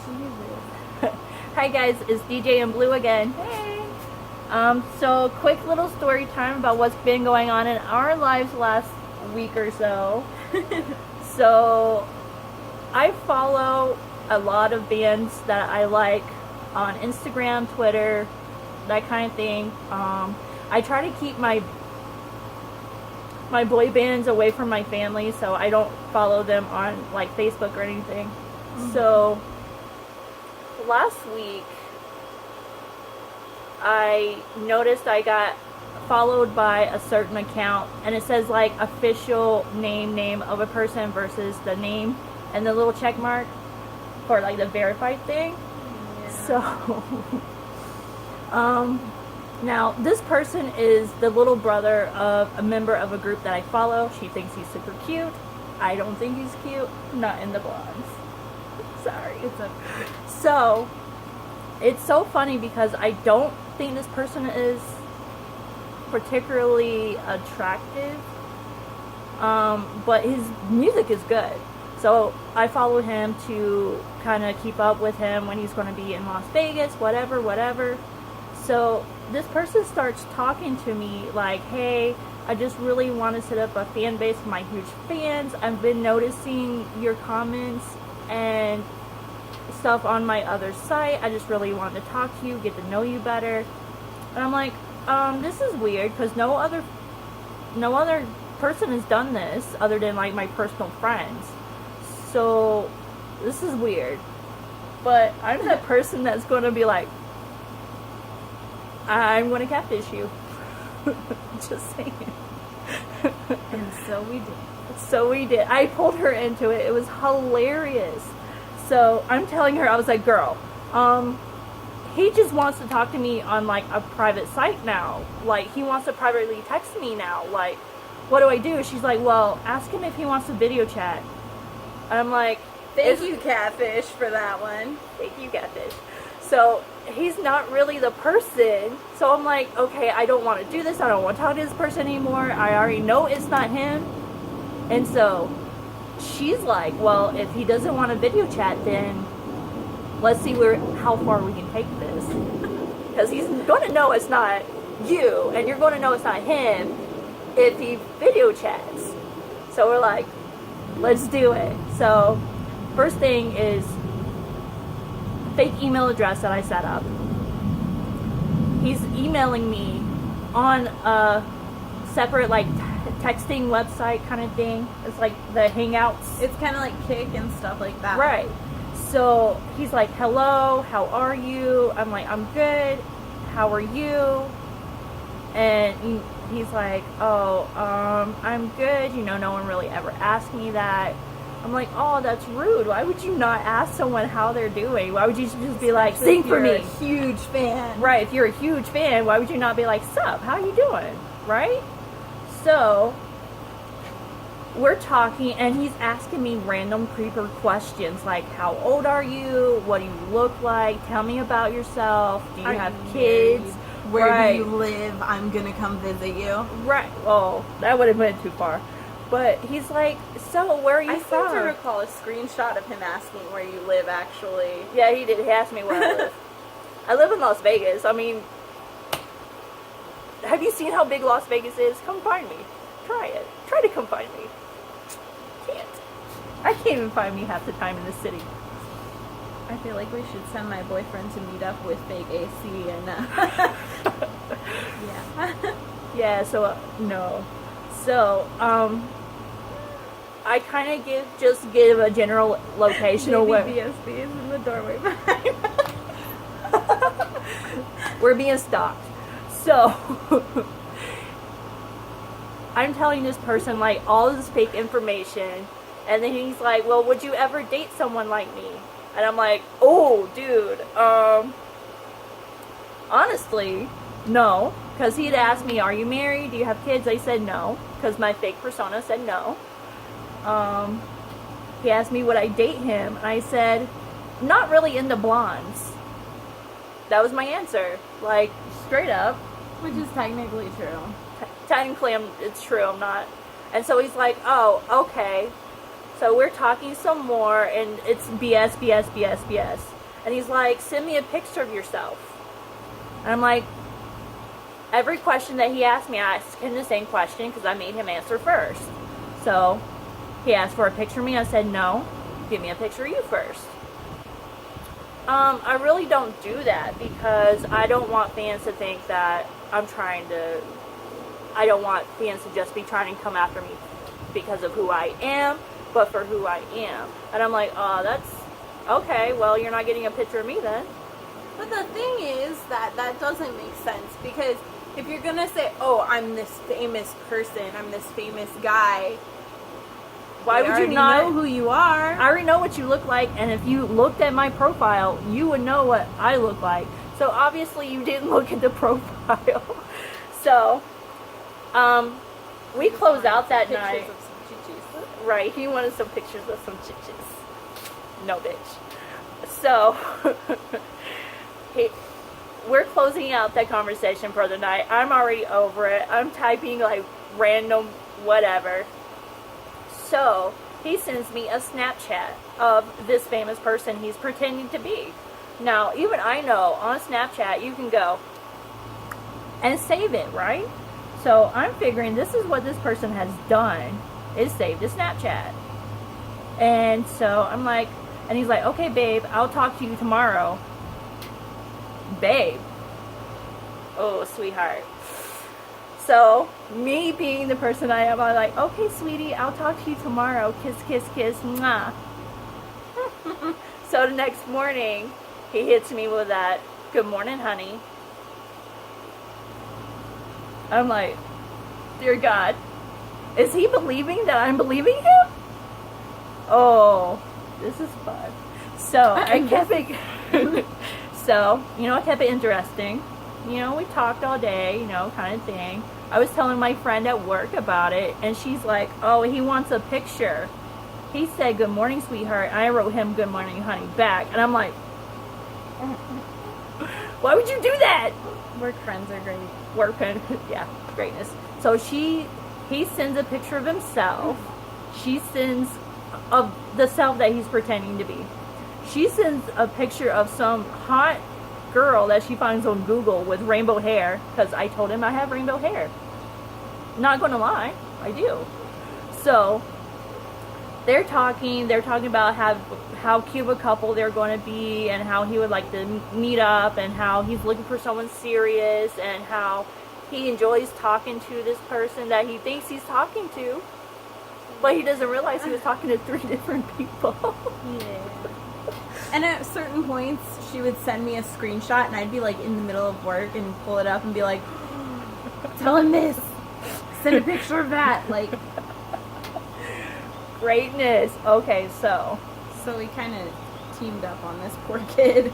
Jesus. Hi guys, it's DJ and Blue again. Hey. So quick little story time about what's been going on in our lives last week or so. So I follow a lot of bands that I like on Instagram, Twitter, that kind of thing. I try to keep my boy bands away from my family, so I don't follow them on like Facebook or anything. Mm-hmm. So last week I noticed I got followed by a certain account, and it says like official name of a person versus the name and the little check mark for like the verified thing. Yeah. So now this person is the little brother of a member of a group that I follow. She thinks he's super cute. I don't think he's cute. Not in the blondes. Sorry. It's okay. So it's so funny because I don't think this person is particularly attractive, but his music is good. So I follow him to kind of keep up with him when he's going to be in Las Vegas, whatever. So this person starts talking to me like, hey, I just really want to set up a fan base for my huge fans. I've been noticing your comments and stuff on my other site. I just really want to talk to you, get to know you better. And I'm like, this is weird because no other person has done this other than like my personal friends. So this is weird. But I'm that person that's going to be like, I'm going to catfish you. Just saying. And so we did. So we did. I pulled her into it. It was hilarious. So I'm telling her, I was like, girl, he just wants to talk to me on like a private site now. Like he wants to privately text me now. Like, what do I do? She's like, well, ask him if he wants to video chat. I'm like, thank you, Catfish, for that one. Thank you, Catfish. So he's not really the person. So I'm like, okay, I don't want to do this. I don't want to talk to this person anymore. I already know it's not him. And so she's like, well, if he doesn't want to video chat, then let's see how far we can take this. Because he's going to know it's not you, and you're going to know it's not him if he video chats. So we're like, let's do it. So first thing is fake email address that I set up. He's emailing me on a separate like texting website kind of thing. It's like the Hangouts. It's kind of like Kick and stuff like that. Right. So he's like, hello, how are you? I'm like, I'm good. How are you? And he's like, oh, I'm good. You know, no one really ever asked me that. I'm like, oh, that's rude. Why would you not ask someone how they're doing? Why would you just be like, sing for me? If you're a huge fan. Right, if you're a huge fan, why would you not be like, sup, how you doing? Right? So we're talking, and he's asking me random creeper questions like, how old are you? What do you look like? Tell me about yourself. Do you have kids? Where do you live? I'm gonna come visit you. Right. Well, that would have been too far. But he's like, so where are you from? I seem to recall a screenshot of him asking where you live, actually. Yeah, he did. He asked me where I live. I live in Las Vegas. I mean, have you seen how big Las Vegas is? Come find me. Try it. Try to come find me. Can't. I can't even find me half the time in the city. I feel like we should send my boyfriend to meet up with fake AC and yeah. Yeah, so no. So, I kind of give a general location of where BSB is in the doorway behind us. We're being stalked. So, I'm telling this person like all this fake information, and then he's like, well, would you ever date someone like me? And I'm like, oh, dude, honestly, no. Because he'd asked me, are you married? Do you have kids? I said no, because my fake persona said no. He asked me would I date him, and I said, not really into blondes. That was my answer, like, straight up. Which is technically true. Technically, it's true, I'm not. And so he's like, oh, okay. So we're talking some more, and it's BS. And he's like, send me a picture of yourself. And I'm like, every question that he asked me, I asked him the same question because I made him answer first. So he asked for a picture of me. I said, no, give me a picture of you first. I really don't do that because I don't want fans to think that I don't want fans to just be trying to come after me because of who I am, but for who I am. And I'm like, oh, that's okay. Well, you're not getting a picture of me then. But the thing is that doesn't make sense, because if you're gonna say, oh, I'm this famous person, I'm this famous guy, why would you not know who you are? I already know what you look like, and if you looked at my profile, you would know what I look like. So obviously you didn't look at the profile. So, we closed out that night. Pictures of some chichis. Right, he wanted some pictures of some chichis. No, bitch. So, we're closing out that conversation for the night. I'm already over it. I'm typing like random whatever. So, he sends me a Snapchat of this famous person he's pretending to be. Now, even I know on Snapchat you can go and save it, right? So, I'm figuring this is what this person has done, is saved a Snapchat. And so, I'm like, and he's like, okay, babe, I'll talk to you tomorrow. Babe. Oh, sweetheart. So, me being the person I am, I'm like, okay, sweetie, I'll talk to you tomorrow. Kiss, kiss, kiss, mwah. So, the next morning, he hits me with that, good morning, honey. I'm like, dear God, is he believing that I'm believing him? Oh, this is fun. So, I kept it, so, I kept it interesting. We talked all day, kind of thing. I was telling my friend at work about it, and she's like, oh, he wants a picture. He said, good morning, sweetheart. And I wrote him, good morning, honey, back. And I'm like, why would you do that? Work friends are great. Work friend, yeah, greatness. So he sends a picture of himself. She sends of the self that he's pretending to be. She sends a picture of some hot girl that she finds on Google with rainbow hair, because I told him I have rainbow hair. Not gonna lie, I do. So they're talking about how cute a couple they're going to be, and how he would like to meet up, and how he's looking for someone serious, and how he enjoys talking to this person that he thinks he's talking to, but he doesn't realize he was talking to 3 different people. Yeah. And at certain points, she would send me a screenshot, and I'd be like in the middle of work and pull it up and be like, tell him this, send a picture of that, like. Greatness. Okay, so we kind of teamed up on this poor kid.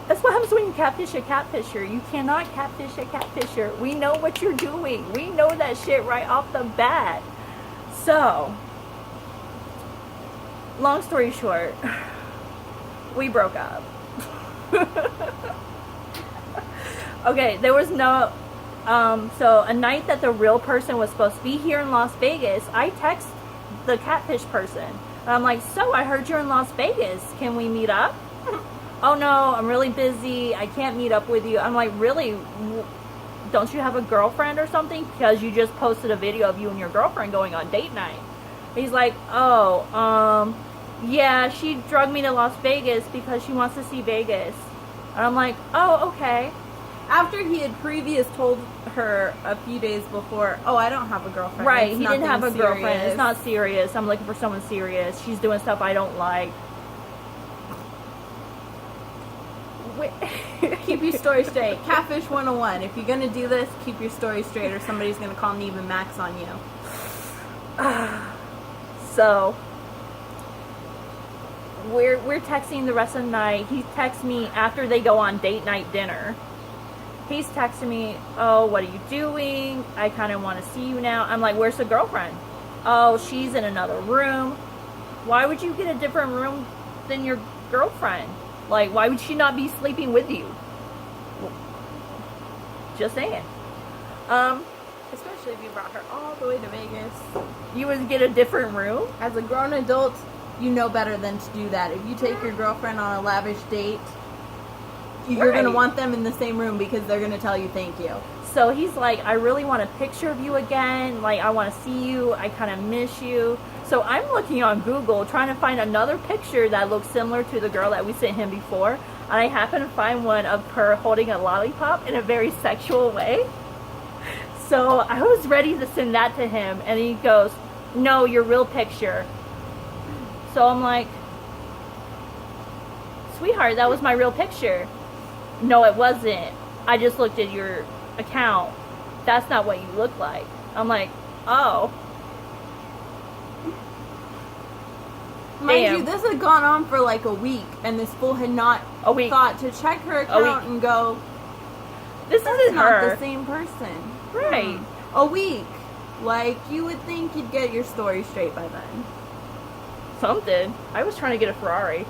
That's what happens when you catfish a catfisher. You cannot catfish a catfisher. We know what you're doing. We know that shit right off the bat. So, long story short, we broke up. Okay, there was no, so a night that the real person was supposed to be here in Las Vegas, I text the catfish person. And I'm like, so I heard you're in Las Vegas. Can we meet up? Oh no, I'm really busy. I can't meet up with you. I'm like, really? Don't you have a girlfriend or something? Because you just posted a video of you and your girlfriend going on date night. He's like, oh, yeah, she drugged me to Las Vegas because she wants to see Vegas. And I'm like, oh, okay. After he had told her a few days before, oh, I don't have a girlfriend. Right, it's he didn't have a serious. girlfriend. It's not serious. I'm looking for someone serious. She's doing stuff I don't like. Keep your story straight. Catfish 101. If you're going to do this, keep your story straight, or somebody's going to call Neve and Max on you. So, we're texting the rest of the night. He texts me after they go on date night dinner. He's texting me, oh, what are you doing? I kind of want to see you now. I'm like, where's the girlfriend? Oh, she's in another room. Why would you get a different room than your girlfriend? Like, why would she not be sleeping with you? Just saying. Especially if you brought her all the way to Vegas. You would get a different room? As a grown adult, you know better than to do that. If you take your girlfriend on a lavish date, you're going to want them in the same room because they're going to tell you thank you. So he's like, I really want a picture of you again. Like, I want to see you. I kind of miss you. So I'm looking on Google trying to find another picture that looks similar to the girl that we sent him before. And I happen to find one of her holding a lollipop in a very sexual way. So I was ready to send that to him. And he goes, no, your real picture. So I'm like, sweetheart, that was my real picture. No, it wasn't. I just looked at your account. That's not what you look like. I'm like, oh. Mind you, this had gone on for like a week, and this fool had not thought to check her account and go, this isn't not her. the same person. Right. A week. Like, you would think you'd get your story straight by then. Something. I was trying to get a Ferrari.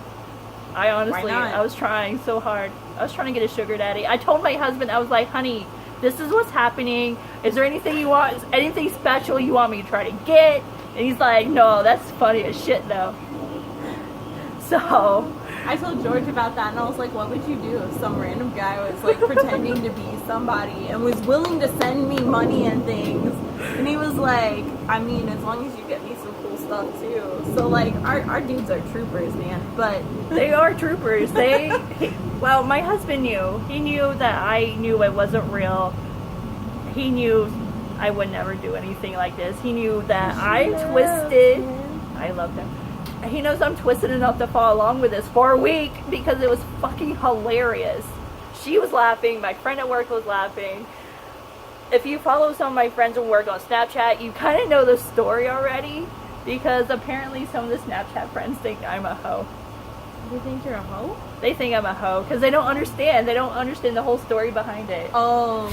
I honestly, I was trying so hard. I was trying to get a sugar daddy. I told my husband, I was like, honey, this is what's happening. Is there anything you want, anything special you want me to try to get? And he's like, no, that's funny as shit though. So I told George about that, and I was like, what would you do if some random guy was like pretending to be somebody and was willing to send me money and things? And he was like, I mean, as long as you get me some cool stuff too. So like, our dudes are troopers, man. But they are troopers. Well, my husband knew. He knew that I knew it wasn't real. He knew I would never do anything like this. He knew that I loved him. He knows I'm twisted enough to follow along with this for a week because it was fucking hilarious. She was laughing. My friend at work was laughing. If you follow some of my friends at work on Snapchat, you kind of know the story already because apparently some of the Snapchat friends think I'm a hoe. They think you're a hoe? They think I'm a hoe because they don't understand. They don't understand the whole story behind it. Oh.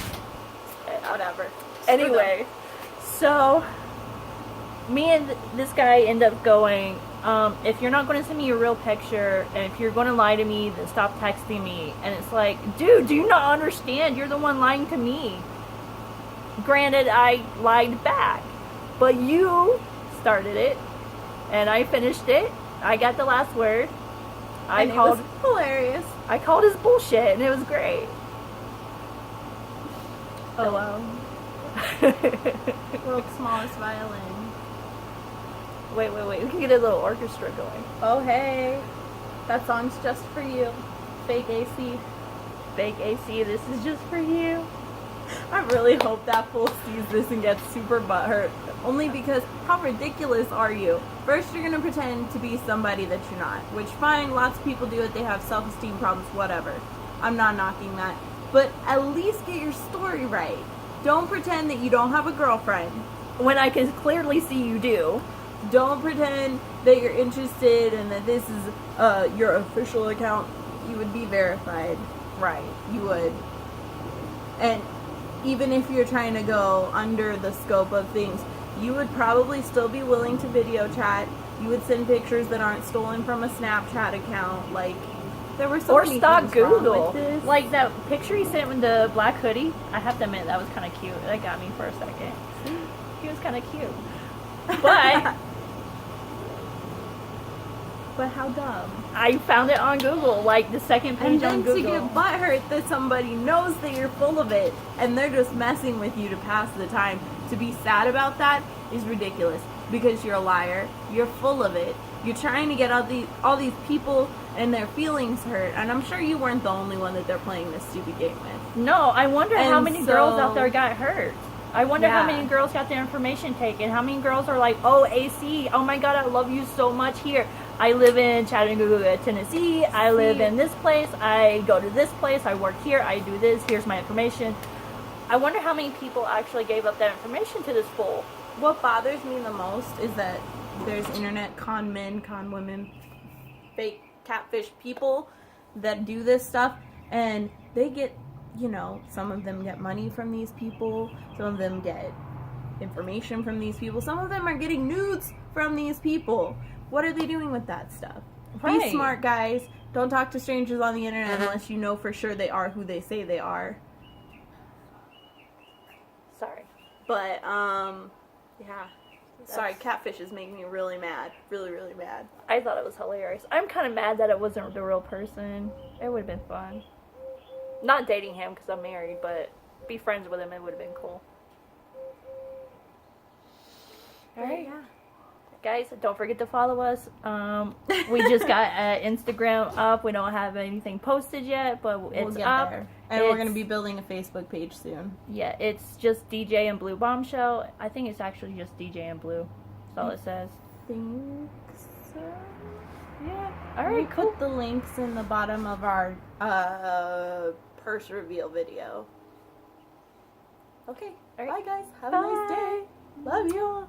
Whatever. Anyway, so me and this guy end up going, if you're not going to send me your real picture, and if you're going to lie to me, then stop texting me. And it's like, dude, do you not understand? You're the one lying to me. Granted, I lied back, but you started it, and I finished it. I got the last word. It was hilarious. I called his bullshit, and it was great. Oh wow. World's smallest violin. Wait. We can get a little orchestra going. Oh, hey. That song's just for you. Fake AC. Fake AC, this is just for you. I really hope that fool sees this and gets super butthurt. Only because, how ridiculous are you? First, you're going to pretend to be somebody that you're not. Which, fine, lots of people do it. They have self-esteem problems, whatever. I'm not knocking that. But at least get your story right. Don't pretend that you don't have a girlfriend. When I can clearly see you do. Don't pretend that you're interested and that this is your official account. You would be verified. Right. You would. And even if you're trying to go under the scope of things, you would probably still be willing to video chat. You would send pictures that aren't stolen from a Snapchat account. Like, there were so many stock things Google. wrong with this. Like that picture he sent with the black hoodie. I have to admit, that was kind of cute. That got me for a second. He was kind of cute. But... But how dumb. I found it on Google, like the second page on Google. And then to get butthurt that somebody knows that you're full of it and they're just messing with you to pass the time. To be sad about that is ridiculous because you're a liar. You're full of it. You're trying to get all these people and their feelings hurt. And I'm sure you weren't the only one that they're playing this stupid game with. No, I wonder how many girls out there got hurt. I wonder how many girls got their information taken. How many girls are like, oh, AC, oh my God, I love you so much here. I live in Chattanooga, Tennessee. I live in this place. I go to this place. I work here. I do this. Here's my information. I wonder how many people actually gave up that information to this fool. What bothers me the most is that there's internet con men, con women, fake catfish people that do this stuff, and they get, you know, some of them get money from these people, some of them get information from these people, some of them are getting nudes from these people. What are they doing with that stuff? Right. Be smart, guys. Don't talk to strangers on the internet unless you know for sure they are who they say they are. Sorry. But, yeah. Sorry, catfish is making me really mad. Really, really mad. I thought it was hilarious. I'm kind of mad that it wasn't the real person. It would have been fun. Not dating him because I'm married, but be friends with him. It would have been cool. All right. Yeah. Guys, don't forget to follow us. We just got Instagram up. We don't have anything posted yet, but We'll it's get up. there. And we're going to be building a Facebook page soon. Yeah, it's just DJ and Blue Bombshell. I think it's actually just DJ and Blue. That's all it says. Think so. Yeah. All We'll right, cool. put the links in the bottom of our purse reveal video. Okay. All right. Bye, guys. Have a nice day. Love you.